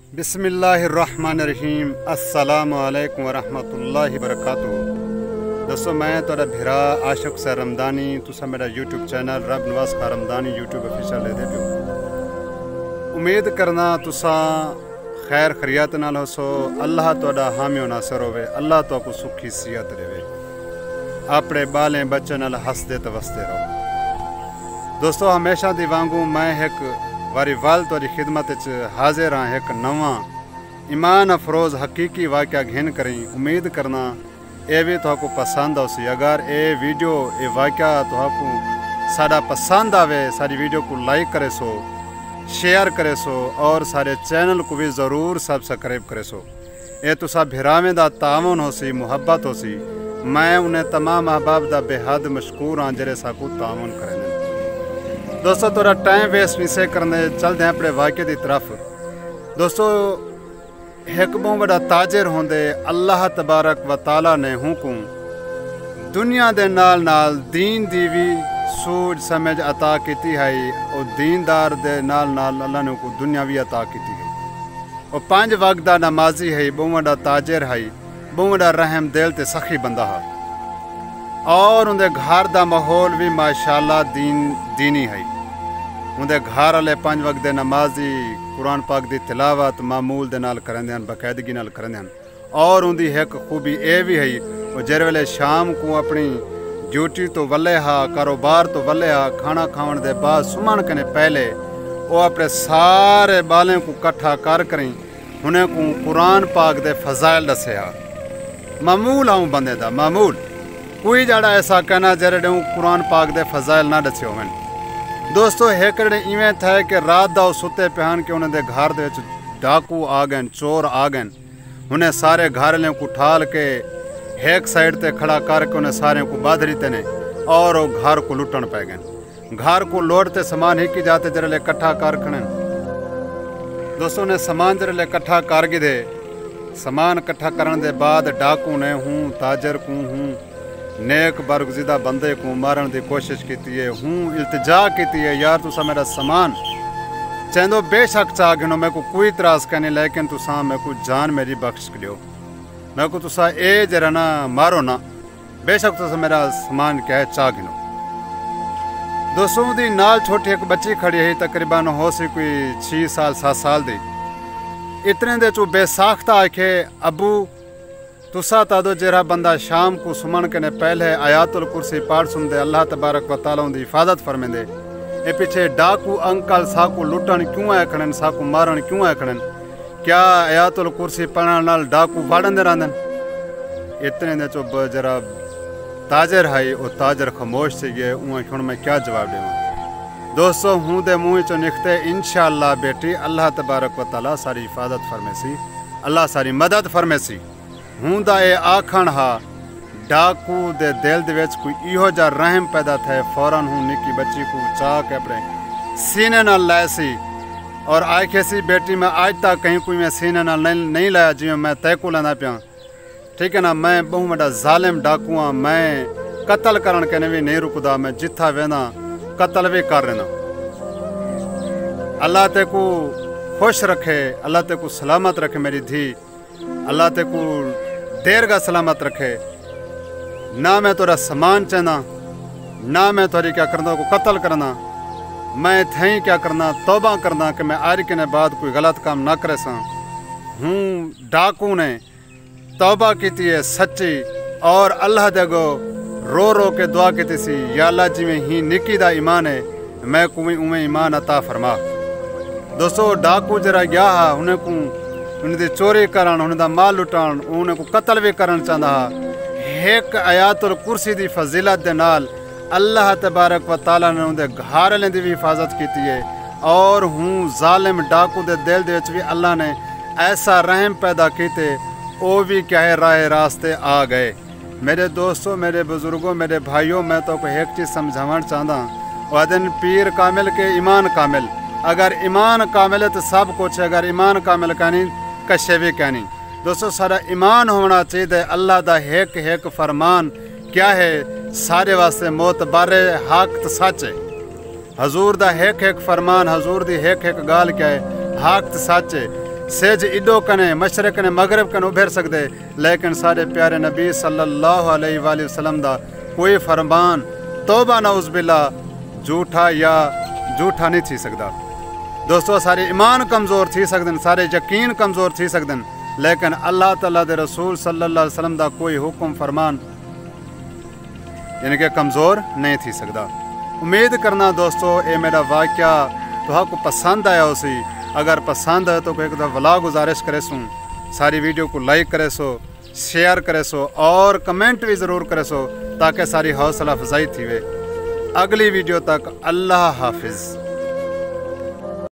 बिस्मिल्लाहिर्रहमानिर्रहीम। अस्सलामु अलैकुम वरहमतुल्लाहि वबरकातुहू। दोस्तों, मैं तुहाडा भिरा आशिक सर रमदानी, तुसा मेरा यूट्यूब चैनल रब नवाज खां रमदानी यूट्यूब ऑफिशियल दे पियो। उम्मीद करना तुसा खैर खरियत नाल होसो। अल्लाह तुहाडा हामी व नासर होवे। अल्लाह तुहाकू सुखी सिहत देवे। अपने बालें बच्चों नाल हसदे ते वसदे रहो। दोस्तों, हमेशा दी वांगू मैं एक वारी वाल तुहाडी खिदमत च हाजिर हाँ एक नवा ईमान अफरोज हकीकी वाक़या घेन करें। उम्मीद करना ये भी तुहाकू पसंद आसी। अगर ये वीडियो ये वाक़या तुहाकू साडा पसंद आवे, सारी वीडियो को लाइक करे सो, शेयर करे सो और सारे चैनल को भी ज़रूर सब्सक्राइब करे सो। ये तुसा भिरावें दा तावन होसी, मुहब्बत होसी। मैं उन्हें तमाम अहबाब दा बेहद मशकूर हाँ जेरे साकू तावन करें। दोस्तों, थोड़ा टाइम वेस्ट नहीं से करने चलते हैं अपने वाक़े की तरफ। दोस्तों, एक बहुत बड़ा ताजिर होंदे अल्लाह तबारक व ताला ने हुकुम दुनिया दे नाल नाल दीन दी भी सूझ समझ अता की है और दीनदार दे नाल नाल अल्लाह ने को दुनिया भी अता की है। और 5 वक्त दा नमाजी है, बहुत बड़ा ताजिर है, बहुत बड़ा रहम दिल ते सखी बंदा है और उनके घर दा माहौल भी माशाअल्लाह दीनी है। उनके घर वाले 5 वक्त दे नमाजी कुरान पाक दी तिलावत मामूल दे नाल करंदे हन, बाकायदगी नाल करंदे हन। और उनकी एक खूबी ये भी है वो जेरे वेले शाम को अपनी ड्यूटी तो वल्ले हा, कारोबार तो वल्ले हा, खाना खावन दे बाद सुमन कने पहले वो अपने सारे बालें को कट्ठा कर करें उन्हें को कुरान पाक दे फजाइल दसे हा। मामूल आऊँ बंदे दा मामूल कोई जड़ा ऐसा कहना जरे कुरान पाक दे फजाइल ना दसे होवन। दोस्तों, हेकड़े इवें था कि रात दा सुते पहन के उन्हें घर दे डाकू आ गए, चोर आ गए। उन्हें सारे घर वाले को ठाल के एक साइड ते खड़ा करके उन्हें सारे को बाधरी तेने और वो घर को लुटन पै गए। घर को लौटते सामान ही की जाते जरे इकट्ठा कर खड़े। दोस्तों ने सामान जरे इकट्ठा कर गिदे। सामान इकट्ठा करने के बाद डाकू ने हूँ ताजर को हूँ नेक बरगुज़ीदा बंदे को मारन की कोशिश की है। हूँ इल्तिजा की है, यार तुसा मेरा सामान चेंदो बेशक चाह गिनो, मैं को कोई इतराज़ करनी, लेकिन तुसा मैं को जान मेरी बख्श दियो। मैं को तुसा ए जरा ना मारो ना, बेशक तुसा मेरा सामान क्या है चाह गिनो। दोस्तों दी नाल छोटी एक बच्ची खड़ी है, तकरीबन हो सी कोई 6 साल 7 साल दी। इतने दे चो बेसाख्ता आखे अबू तुसा तादो जरा बंदा शाम को सुमन के ने पहले आयातुल कुर्सी पाठ सुनते अल्लाह तबारक व तआला उनकी हिफाजत फरमेंदे। ए पीछे डाकू अंकल साकू लुटन क्यों आए खड़न, साकू मारन क्यों आए खड़न? क्या आयातुल कुर्सी पढ़ने नाल डाकू फाड़न दे रहंदन? इतने दे चो जरा ताजर है वो ताजर खामोश से गए। उन सुन मैं क्या जवाब देवां? दोस्तों, हूँ दे मुँह चो निकते इंशाअल्लाह बेटी अल्लाह तबारक व तआला सारी हिफाजत फरमेसी, अल्लाह सारी मदद फरमेसी। हूँ दा ये आखण हा डाकू दे दिल दे विच कोई इहो जा रहम पैदा थे, फौरन हूँ निकी बच्ची को चाह के अपने सीने नाल लाए सी और आखे सी बेटी मैं आज तक कहीं कोई मैं सीने नाल नहीं लाया जिवें मैं तय को लेंदा पिया। ठीक है ना, मैं बहुत बड़ा जालिम डाकू हाँ, मैं कत्ल करन के भी नहीं रुकदा, मैं जिथा वेंदा कत्ल भी कर लेना। अल्लाह ते को खुश रखे, अल्लाह ते को सलामत रखे मेरी धी, अल्लाह ते को देर का सलामत रखे। ना मैं तोरा सामान चाहना, ना मैं थोड़ी क्या करना को कत्ल करना, मैं थई क्या करना तौबा करना कि मैं आज के बाद कोई गलत काम ना करे सा। हूँ डाकू ने तौबा की है सच्ची और अल्लाह देगो रो रो के दुआ की सी, या अल्लाह जिमें ही निकी दा ईमान है मैं कुएं उमें ईमान अता फरमा। दोस्तों, डाकू जरा गया हा उन्हें को उनकी चोरी करन, उनका माल लुटान, उन्हें को कत्ल भी करना चाहता हा। एक आयातुल कुर्सी दी फजीलत दे नाल अल्लाह तबारक व तआला ने उनके घर वाले की भी हिफाजत की है और हूँ जालिम डाकू दे दिल दे विच भी अल्लाह ने ऐसा रहम पैदा किए वो भी क्या है राह रास्ते आ गए। मेरे दोस्तों, मेरे बुजुर्गों, मेरे भाइयों, मैं तो को एक चीज़ समझावन चाहता वह दिन पीर कामिल के ईमान कामिल। अगर ईमान कामिल है तो सब कुछ है, अगर ईमान कामिल कहनी कशे भी कहनी। दोस्तों, सारा ईमान होना चाहिए। अल्लाह दा एक फरमान क्या है सारे वास्ते मोतबारे हक तो सच है। हजूर दा एक फरमान, हजूर दी एक गाल क्या है हक तो सच है। سج ایڈو کنے مشرق نے مغرب کنے ابھر سکدے، لیکن سارے پیارے نبی صلی اللہ علیہ وآلہ وسلم دا کوئی فرمان توبہ نعوذ باللہ جھوٹا نہیں تھی سکدا۔ دوستو سارے ایمان کمزور تھی سکدن، سارے یقین کمزور تھی سکدن، لیکن اللہ تعالیٰ دے رسول صلی اللہ علیہ وسلم دا کوئی حکم فرمان یعنی کہ کمزور نہیں تھی سکدا۔ امید کرنا دوستو اے میرا واقعہ تو کو پسند آیا ہو سی۔ اگر پسند ہے تو ایک دفعہ ولا گزارش کرے سوں ساری ویڈیو کو لائک کرے سو، شیئر کرے سو اور کمنٹ بھی ضرور کرے سو تاکہ ساری حوصلہ افزائی تھی وے۔ اگلی ویڈیو تک اللہ حافظ۔